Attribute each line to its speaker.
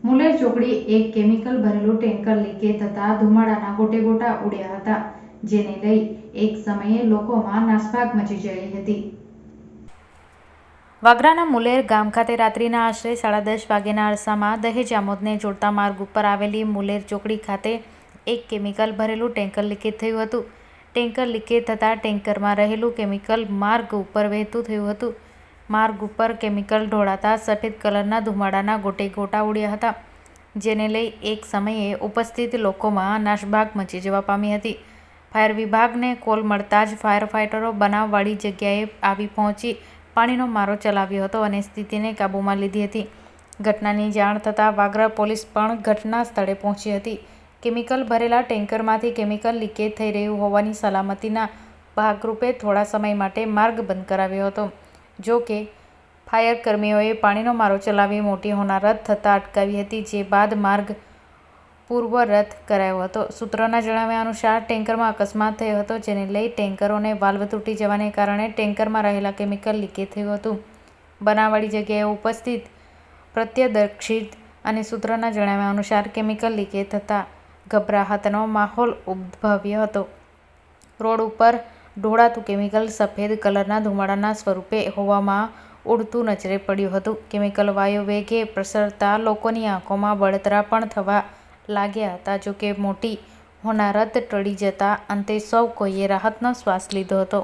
Speaker 1: મુલેર ચોકડી એક કેમિકલ ભરેલું ટેન્કર લીકેજ થતા ધુમાડાના ગોટેગોટા ઉડ્યા હતા, જેને લઈ એક સમયે લોકોમાં નાસભાગ મચી ગઈ હતી. વાગરાના મુલેર ગામ ખાતે રાત્રિના આશરે 10:30 વાગ્યાના અરસામાં દહેજ આમોદને જોડતા માર્ગ ઉપર આવેલી મુલેર ચોકડી ખાતે એક કેમિકલ ભરેલું ટેન્કર લીકેજ થયું હતું. ટેન્કર લીકેજ થતાં ટેન્કરમાં રહેલું કેમિકલ માર્ગ ઉપર વહેતું થયું હતું. માર્ગ ઉપર કેમિકલ ઢોળાતા સફેદ કલરના ધુમાડાના ગોટેગોટા ઉડ્યા હતા, જેને લઈ એક સમયે ઉપસ્થિત લોકોમાં નાસભાગ મચી જવા પામી હતી. ફાયર વિભાગને કોલ મળતા જ ફાયર ફાઇટરો બનાવવાળી જગ્યાએ આવી પહોંચી પાણીનો મારો ચલાવ્યો હતો અને સ્થિતિને કાબૂમાં લીધી હતી. ઘટનાની જાણ થતાં વાગરા પોલીસ પણ ઘટના સ્થળે પહોંચી હતી. કેમિકલ ભરેલા ટેન્કરમાંથી કેમિકલ લીકેજ થઈ રહ્યું હોવાની સલામતીના ભાગરૂપે થોડા સમય માટે માર્ગ બંધ કરાવ્યો હતો. જો કે ફાયર કર્મીઓએ પાણીનો મારો ચલાવી મોટી હોનારત થતાં અટકાવી હતી, જે બાદ માર્ગ પૂર્વવત કરાયો હતો. સૂત્રોના જણાવ્યા અનુસાર ટેન્કરમાં અકસ્માત થયો હતો, જેને લઈ ટેન્કરોને વાલ્વ તૂટી જવાને કારણે ટેન્કરમાં રહેલા કેમિકલ લીકેજ થયું હતું. બનાવવાળી જગ્યાએ ઉપસ્થિત પ્રત્યદર્શી અને સૂત્રોના જણાવ્યા અનુસાર કેમિકલ લીકેજ થતાં ગભરાહટનો માહોલ ઉદ્ભવ્યો હતો. રોડ ઉપર ઢોળાતું કેમિકલ સફેદ કલરના ધુમાડાના સ્વરૂપે હવામાં ઉડતું નજરે પડ્યું હતું. કેમિકલ વાયુ વેગે પ્રસરતા લોકોની આંખોમાં બળતરા પણ થવા લાગ્યા હતા. જોકે મોટી હોનારત ટળી જતા અંતે સૌ કોઈએ રાહતનો શ્વાસ લીધો હતો.